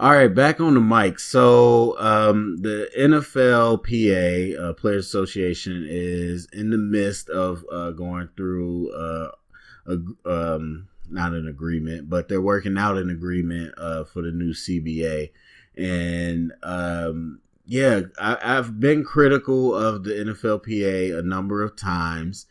All right, back on the mic. So, the NFLPA, Players Association, is in the midst of going through not an agreement, but they're working out an agreement for the new CBA. And yeah, I've been critical of the NFLPA a number of times.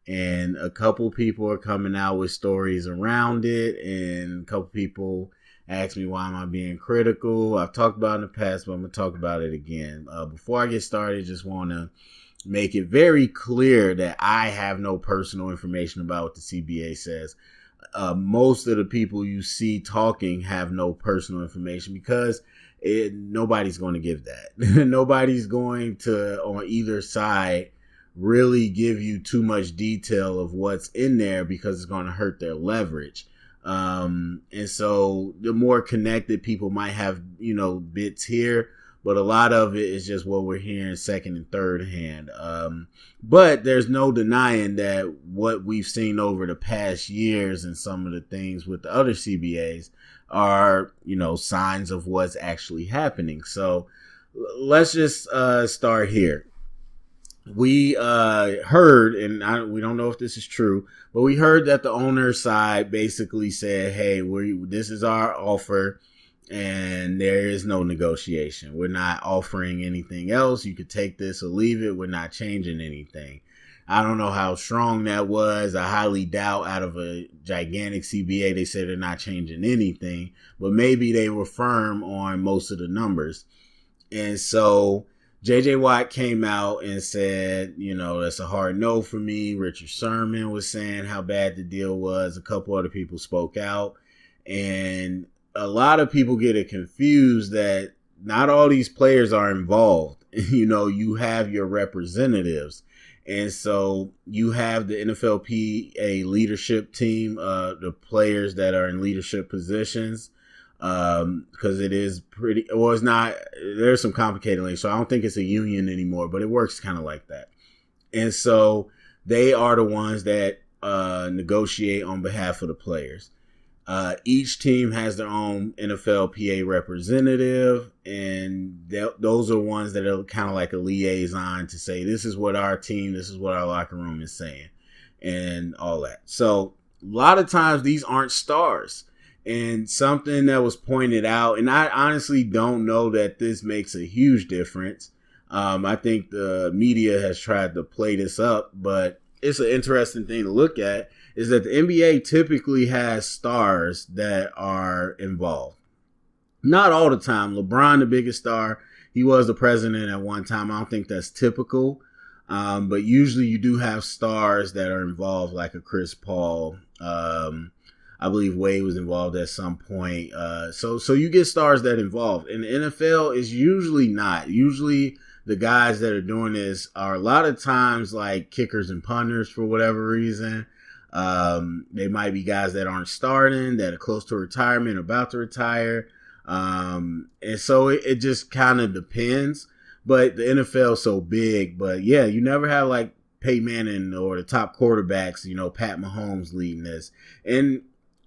And a couple people are coming out with stories around it, and a couple people ask me why am I being critical. I've talked about it in the past, but I'm going to talk about it again. Before I get started, just want to make it very clear that I have no personal information about what the CBA says. Most of the people you see talking have no personal information because nobody's going to give that. Nobody's going to, on either side, really give you too much detail of what's in there because it's going to hurt their leverage. And so the more connected people might have, bits here, but a lot of it is just what we're hearing second and third hand. But there's no denying that what we've seen over the past years and some of the things with the other CBAs are, signs of what's actually happening. So let's just start here. We heard, and we don't know if this is true, but we heard that the owner side basically said, hey, this is our offer and there is no negotiation. We're not offering anything else. You could take this or leave it. We're not changing anything. I don't know how strong that was. I highly doubt out of a gigantic CBA, they said they're not changing anything, but maybe they were firm on most of the numbers. And so JJ Watt came out and said, that's a hard no for me. Richard Sherman was saying how bad the deal was. A couple other people spoke out. And a lot of people get it confused that not all these players are involved. You have your representatives. And so you have the NFLPA leadership team, the players that are in leadership positions. Because it is pretty, or it's not, there's some complicated links. So I don't think it's a union anymore, but it works kind of like that. And so they are the ones that negotiate on behalf of the players. Each team has their own NFLPA representative, and those are ones that are kind of like a liaison to say, this is what our team, this is what our locker room is saying, and all that. So a lot of times these aren't stars. And something that was pointed out, and I honestly don't know that this makes a huge difference. I think the media has tried to play this up, but it's an interesting thing to look at, is that the NBA typically has stars that are involved. Not all the time. LeBron, the biggest star, he was the president at one time. I don't think that's typical. But usually you do have stars that are involved, like a Chris Paul. I believe Wade was involved at some point. So you get stars that involved. In the NFL, is usually not. Usually the guys that are doing this are a lot of times like kickers and punters for whatever reason. They might be guys that aren't starting, that are close to retirement, about to retire. And so it just kind of depends. But the NFL is so big. But yeah, you never have like Peyton Manning or the top quarterbacks, Pat Mahomes leading this. And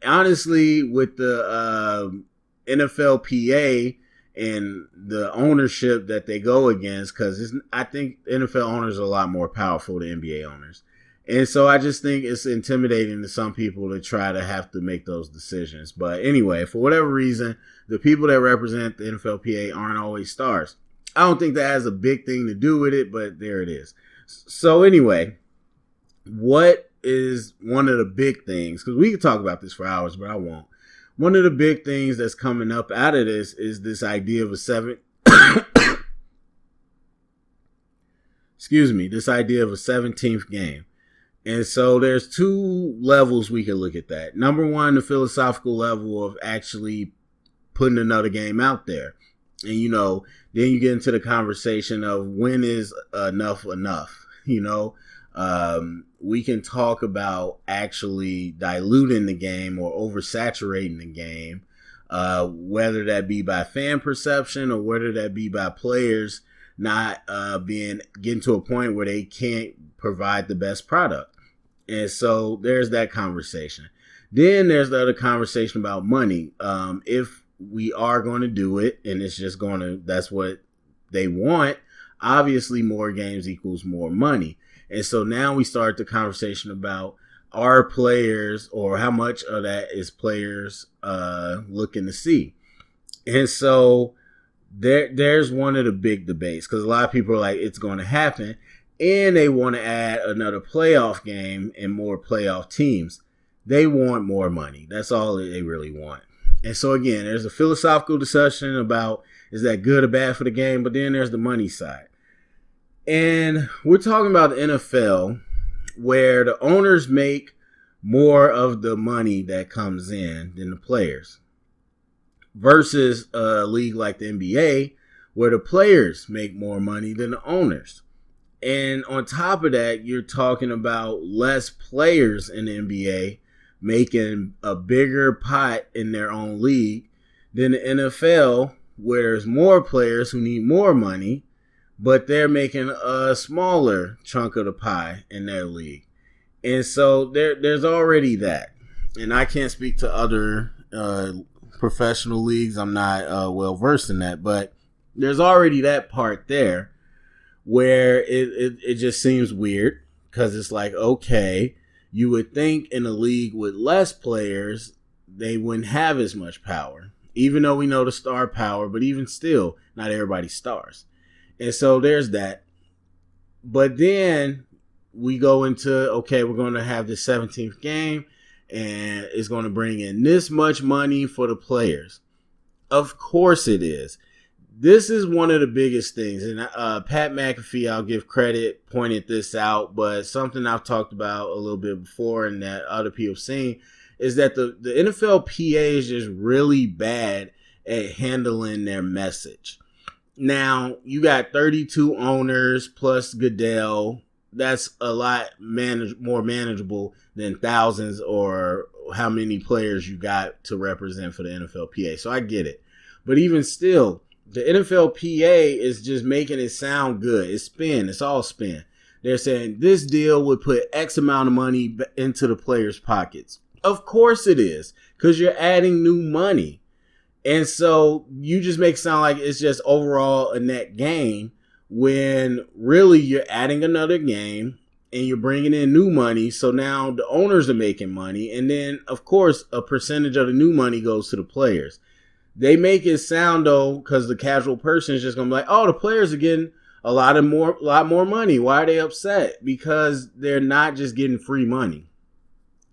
honestly, with the NFLPA and the ownership that they go against, because I think NFL owners are a lot more powerful than NBA owners. And so I just think it's intimidating to some people to try to have to make those decisions. But anyway, for whatever reason, the people that represent the NFLPA aren't always stars. I don't think that has a big thing to do with it, but there it is. So anyway, what is one of the big things, because we could talk about this for hours, but I won't. One of the big things that's coming up out of this is this idea of this idea of a 17th game. And so there's two levels we can look at that. Number one, the philosophical level of actually putting another game out there. And, then you get into the conversation of when is enough. We can talk about actually diluting the game or oversaturating the game, whether that be by fan perception or whether that be by players not getting to a point where they can't provide the best product. And so there's that conversation. Then there's the other conversation about money. If we are going to do it, and it's just going to, that's what they want. Obviously, more games equals more money. And so now we start the conversation about, are players, or how much of that is players looking to see. And so there's one of the big debates, because a lot of people are like, it's going to happen, and they want to add another playoff game and more playoff teams. They want more money. That's all they really want. And so again, there's a philosophical discussion about, is that good or bad for the game? But then there's the money side. And we're talking about the NFL, where the owners make more of the money that comes in than the players, versus a league like the NBA, where the players make more money than the owners. And on top of that, you're talking about less players in the NBA making a bigger pot in their own league than the NFL, where there's more players who need more money, but they're making a smaller chunk of the pie in their league. And so there's already that. And I can't speak to other professional leagues. I'm not well versed in that, but there's already that part there where it just seems weird, because it's like, okay, you would think in a league with less players, they wouldn't have as much power, even though we know the star power, but even still, not everybody's stars. And so there's that. But then we go into, okay, we're going to have the 17th game, and it's going to bring in this much money for the players. Of course it is. This is one of the biggest things. And Pat McAfee, I'll give credit, pointed this out, but something I've talked about a little bit before and that other people have seen is that the NFLPA is just really bad at handling their message. Now, you got 32 owners plus Goodell. That's a lot more manageable than thousands or how many players you got to represent for the NFLPA. So I get it. But even still, the NFLPA is just making it sound good. It's spin. It's all spin. They're saying this deal would put X amount of money into the players' pockets. Of course it is, because you're adding new money. And so you just make it sound like it's just overall a net gain, when really you're adding another game and you're bringing in new money. So now the owners are making money. And then, of course, a percentage of the new money goes to the players. They make it sound, though, because the casual person is just going to be like, oh, the players are getting a lot more money. Why are they upset? Because they're not just getting free money.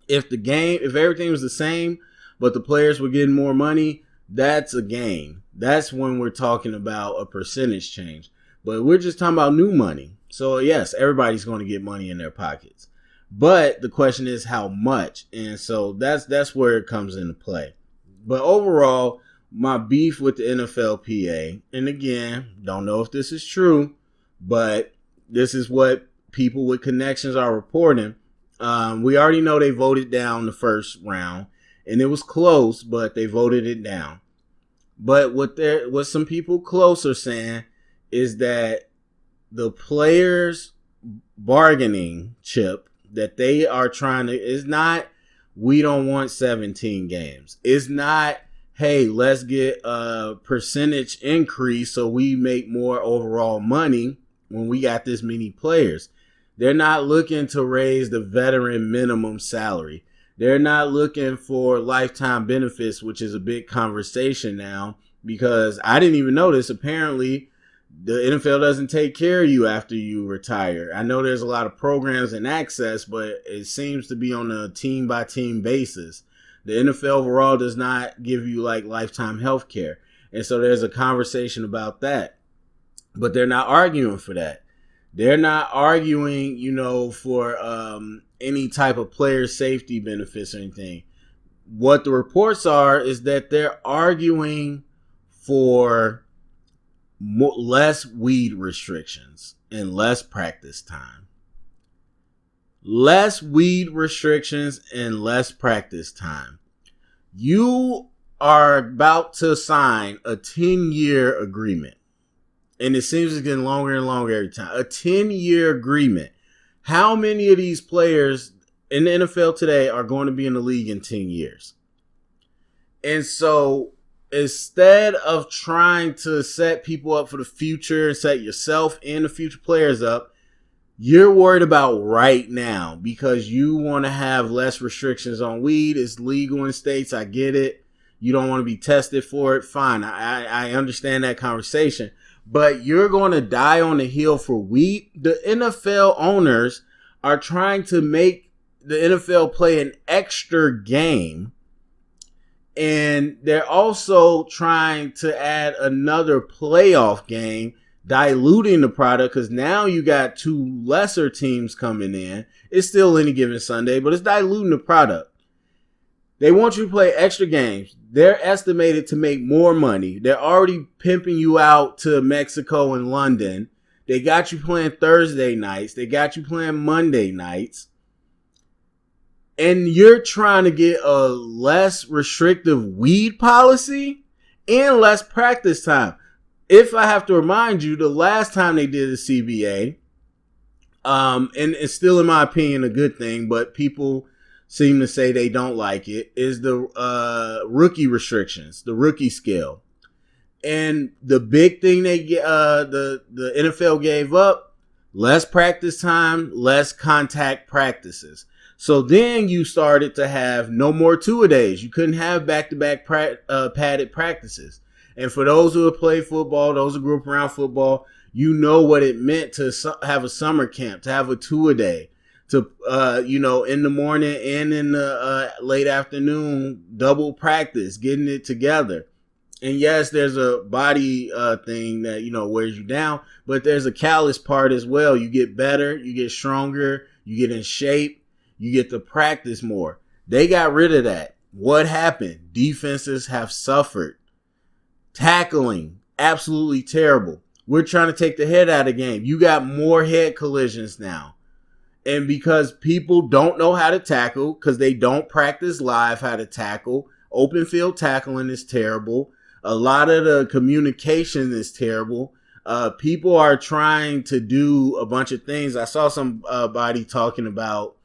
If everything was the same, but the players were getting more money, that's a gain. That's when we're talking about a percentage change. But we're just talking about new money. So, yes, everybody's going to get money in their pockets. But the question is how much. And so that's where it comes into play. But overall, my beef with the NFLPA, and again, don't know if this is true, but this is what people with connections are reporting. We already know they voted down the first round, and it was close, but they voted it down. But what some people close are saying is that the players' bargaining chip that they are trying to is not, we don't want 17 games. It's not, hey, let's get a percentage increase so we make more overall money when we got this many players. They're not looking to raise the veteran minimum salary. They're not looking for lifetime benefits, which is a big conversation now, because I didn't even know this. Apparently, the NFL doesn't take care of you after you retire. I know there's a lot of programs and access, but it seems to be on a team-by-team basis. The NFL overall does not give you like lifetime health care. And so there's a conversation about that. But they're not arguing for that. They're not arguing, for any type of player safety benefits or anything. What the reports are is that they're arguing for less weed restrictions and less practice time. Less weed restrictions and less practice time. You are about to sign a 10-year agreement. And it seems it's getting longer and longer every time. A 10-year agreement. How many of these players in the NFL today are going to be in the league in 10 years? And so instead of trying to set people up for the future and set yourself and the future players up, you're worried about right now because you want to have less restrictions on weed. It's legal in states. I get it. You don't want to be tested for it. Fine. I understand that conversation. But you're going to die on the hill for weed. The NFL owners are trying to make the NFL play an extra game. And they're also trying to add another playoff game, diluting the product, because now you got two lesser teams coming in. It's still any given Sunday, but it's diluting the product. They want you to play extra games. They're estimated to make more money. They're already pimping you out to Mexico and London. They got you playing Thursday nights. They got you playing Monday nights. And you're trying to get a less restrictive weed policy and less practice time. If I have to remind you, the last time they did a CBA, and it's still, in my opinion, a good thing, but people seem to say they don't like it, is the rookie restrictions, the rookie scale. And the big thing the NFL gave up, less practice time, less contact practices. So then you started to have no more two-a-days. You couldn't have back-to-back padded practices. And for those who have played football, those who grew up around football, you know what it meant to have a summer camp, to have a two-a-day, to, in the morning and in the late afternoon, double practice, getting it together. And yes, there's a body thing that, wears you down, but there's a callous part as well. You get better, you get stronger, you get in shape. You get to practice more. They got rid of that. What happened? Defenses have suffered. Tackling, absolutely terrible. We're trying to take the head out of the game. You got more head collisions now. And because people don't know how to tackle, because they don't practice live how to tackle, open field tackling is terrible. A lot of the communication is terrible. People are trying to do a bunch of things. I saw somebody talking about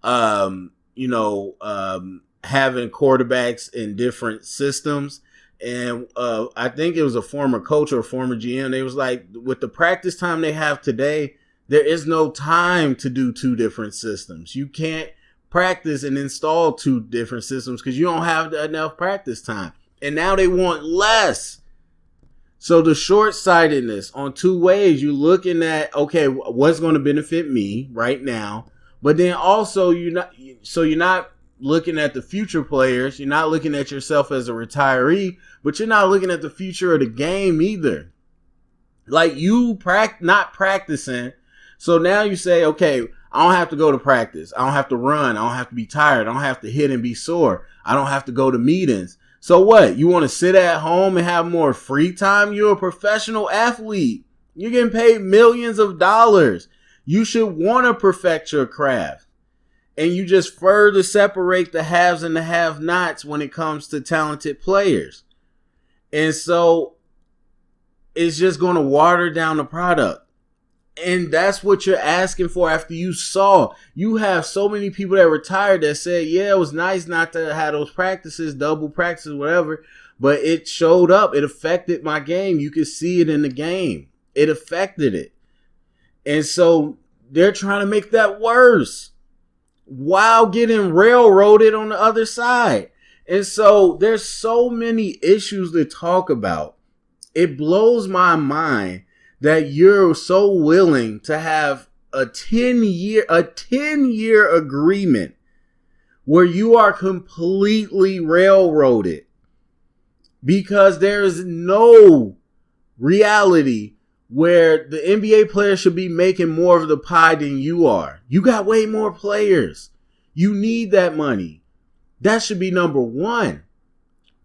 having quarterbacks in different systems. And I think it was a former coach or a former GM. They was like, with the practice time they have today, there is no time to do two different systems. You can't practice and install two different systems because you don't have enough practice time. And now they want less. So the short-sightedness on two ways, you're looking at, okay, what's going to benefit me right now? But then also you're not looking at the future players. You're not looking at yourself as a retiree, but you're not looking at the future of the game either. Like you not practicing. So now you say, okay, I don't have to go to practice. I don't have to run. I don't have to be tired. I don't have to hit and be sore. I don't have to go to meetings. So what? You want to sit at home and have more free time? You're a professional athlete. You're getting paid millions of dollars. You should want to perfect your craft. And you just further separate the haves and the have-nots when it comes to talented players. And so it's just going to water down the product. And that's what you're asking for after you have so many people that retired that said, yeah, it was nice not to have those practices, double practices, whatever, but it showed up. It affected my game. You could see it in the game. It affected it. And so they're trying to make that worse while getting railroaded on the other side. And so there's so many issues to talk about. It blows my mind that you're so willing to have a 10-year agreement where you are completely railroaded because there is no reality where the NBA players should be making more of the pie than you are. You got way more players. You need that money. That should be number one,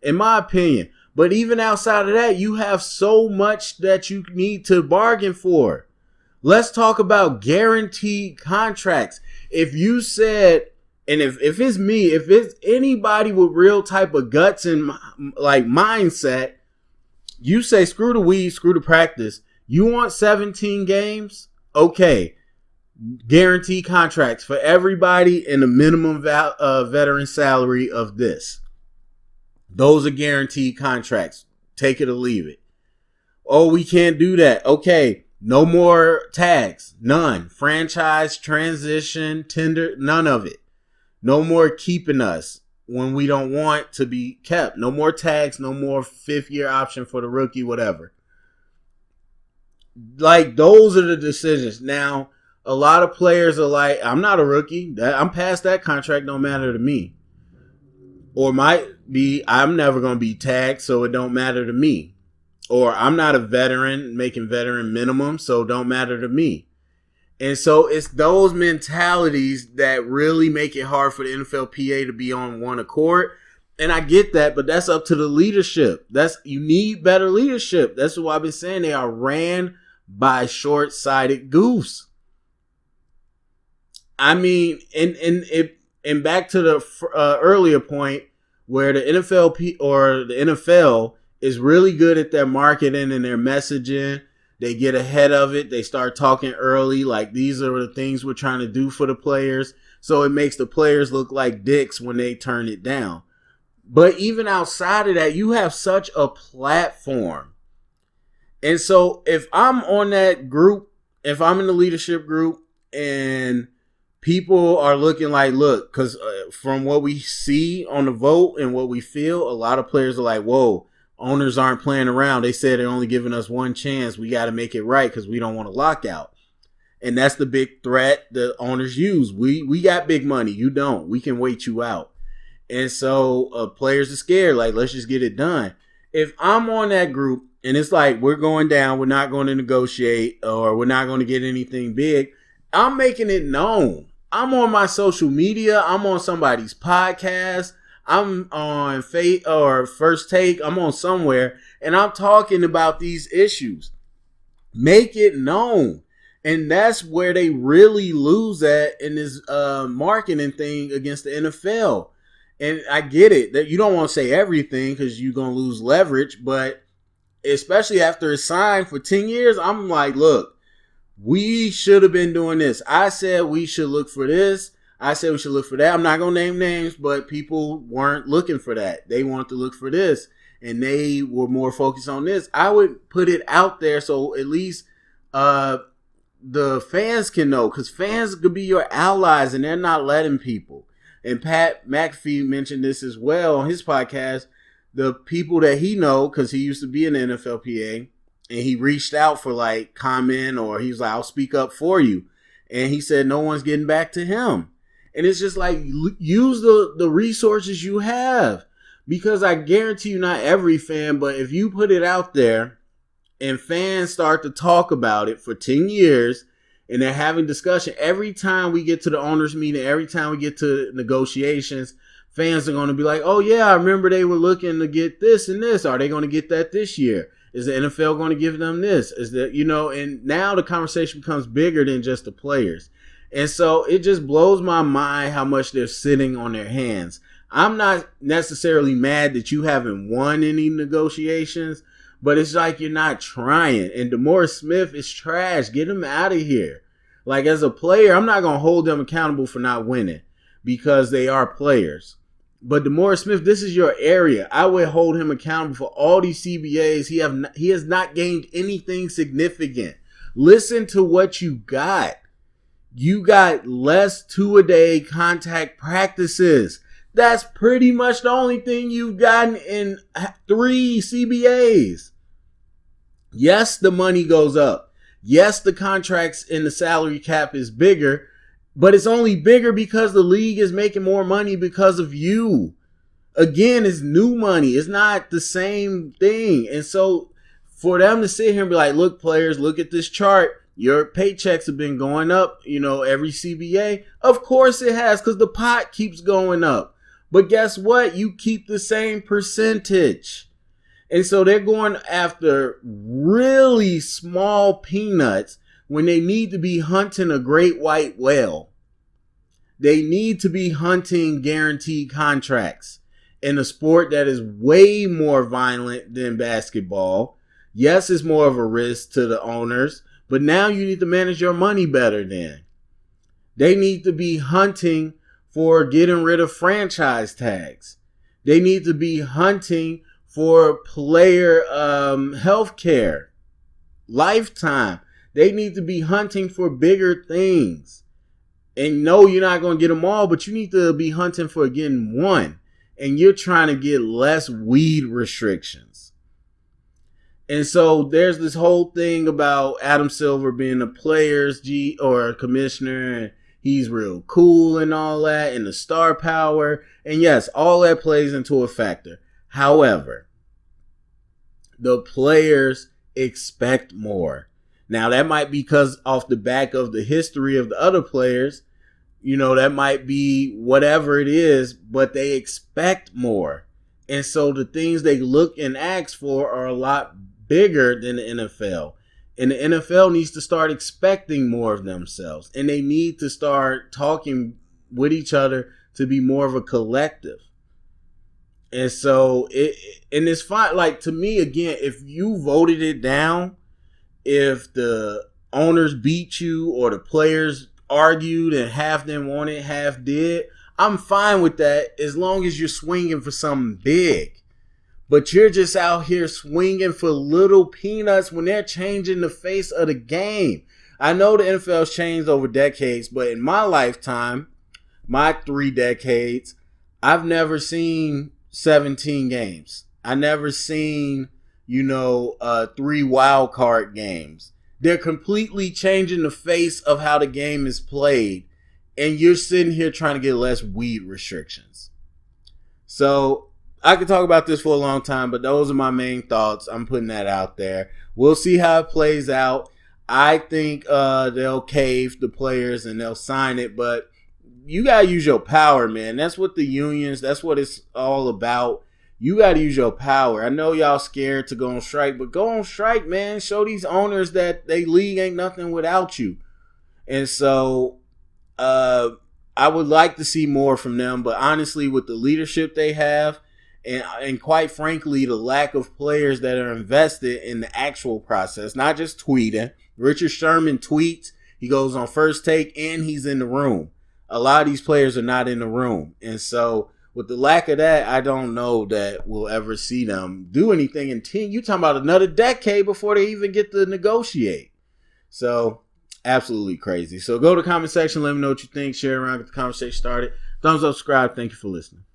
in my opinion. But even outside of that, you have so much that you need to bargain for. Let's talk about guaranteed contracts. If you said, and if it's me, if it's anybody with real type of guts and like mindset, you say, screw the weed, screw the practice. You want 17 games? Okay. Guaranteed contracts for everybody and the minimum veteran salary of this. Those are guaranteed contracts. Take it or leave it. Oh, we can't do that. Okay, no more tags. None. Franchise, transition, tender, none of it. No more keeping us when we don't want to be kept. No more tags, no more 5th-year option for the rookie, whatever. Like, those are the decisions. Now, a lot of players are like, I'm not a rookie. I'm past that contract, don't matter to me. Or might be, I'm never going to be tagged, so it don't matter to me. Or I'm not a veteran making veteran minimum, so it don't matter to me. And so it's those mentalities that really make it hard for the NFLPA to be on one accord. And I get that, but that's up to the leadership. You need better leadership. That's what I've been saying. They are ran by short-sighted goofs. I mean, and back to the earlier point where the NFLP or the NFL is really good at their marketing and their messaging. They get ahead of it. They start talking early, like these are the things we're trying to do for the players. So it makes the players look like dicks when they turn it down. But even outside of that, you have such a platform. And so if I'm on that group, if I'm in the leadership group and people are looking like, look, because from what we see on the vote and what we feel, a lot of players are like, whoa, owners aren't playing around. They said they're only giving us one chance. We got to make it right because we don't want a lockout. And that's the big threat the owners use. We got big money. You don't. We can wait you out. And so players are scared. Like, let's just get it done. If I'm on that group and it's like, we're going down, we're not going to negotiate, or we're not going to get anything big, I'm making it known. I'm on my social media. I'm on somebody's podcast. I'm on Fate or First Take. I'm on somewhere, and I'm talking about these issues. Make it known. And that's where they really lose at in this marketing thing against the NFL. And I get it that you don't want to say everything because you're going to lose leverage. But especially after it's signed for 10 years, I'm like, look, we should have been doing this. I said we should look for this. I said we should look for that. I'm not going to name names, but people weren't looking for that. They wanted to look for this, and they were more focused on this. I would put it out there so at least the fans can know, because fans could be your allies, and they're not letting people. And Pat McAfee mentioned this as well on his podcast. The people that he know, because he used to be in the NFLPA, and he reached out for like comment, or he was like, I'll speak up for you. And he said no one's getting back to him. And it's just like, use the resources you have. Because I guarantee you, not every fan, but if you put it out there and fans start to talk about it for 10 years and they're having discussion, every time we get to the owners meeting, every time we get to negotiations, fans are going to be like, oh yeah, I remember they were looking to get this and this. Are they going to get that this year? Is the NFL going to give them this? Is that, and now the conversation becomes bigger than just the players. And so it just blows my mind how much they're sitting on their hands. I'm not necessarily mad that you haven't won any negotiations, but it's like you're not trying. And DeMaurice Smith is trash. Get him out of here. Like, as a player, I'm not going to hold them accountable for not winning because they are players. But DeMaurice Smith, this is your area. I would hold him accountable for all these CBAs. He has not gained anything significant. Listen to what you got. You got less two-a-day contact practices. That's pretty much the only thing you've gotten in 3 CBAs. Yes, the money goes up. Yes, the contracts in the salary cap is bigger, but it's only bigger because the league is making more money because of you. Again, it's new money. It's not the same thing. And so for them to sit here and be like, look, players, look at this chart. Your paychecks have been going up, every CBA. Of course it has, because the pot keeps going up. But guess what? You keep the same percentage. And so they're going after really small peanuts when they need to be hunting a great white whale. They need to be hunting guaranteed contracts in a sport that is way more violent than basketball. Yes, it's more of a risk to the owners, but now you need to manage your money better then. They need to be hunting for getting rid of franchise tags. They need to be hunting for player health care, lifetime. They need to be hunting for bigger things. And no, you're not going to get them all, but you need to be hunting for getting one. And you're trying to get less weed restrictions. And so there's this whole thing about Adam Silver being a player's or a commissioner, and he's real cool and all that, and the star power. And yes, all that plays into a factor. However, the players expect more. Now, that might be because off the back of the history of the other players, that might be whatever it is, but they expect more. And so the things they look and ask for are a lot bigger than the NFL. And the NFL needs to start expecting more of themselves. And they need to start talking with each other to be more of a collective. And so it's fine. Like, to me, again, if you voted it down, if the owners beat you or the players argued and half them wanted, half did, I'm fine with that as long as you're swinging for something big. But you're just out here swinging for little peanuts when they're changing the face of the game. I know the NFL's changed over decades, but in my lifetime, my 3 decades, I've never seen 17 games. I never seen, 3 wild card games. They're completely changing the face of how the game is played. And you're sitting here trying to get less weed restrictions. So I could talk about this for a long time, but those are my main thoughts. I'm putting that out there. We'll see how it plays out. I think they'll cave the players and they'll sign it, but you got to use your power, man. That's what the unions, that's what it's all about. You got to use your power. I know y'all scared to go on strike, but go on strike, man. Show these owners that they league ain't nothing without you. And so I would like to see more from them, but honestly, with the leadership they have, and quite frankly, the lack of players that are invested in the actual process, not just tweeting. Richard Sherman tweets, he goes on First Take, and he's in the room. A lot of these players are not in the room. And so with the lack of that, I don't know that we'll ever see them do anything in 10. You're talking about another decade before they even get to negotiate. So absolutely crazy. So go to the comment section. Let me know what you think. Share around. Get the conversation started. Thumbs up, subscribe. Thank you for listening.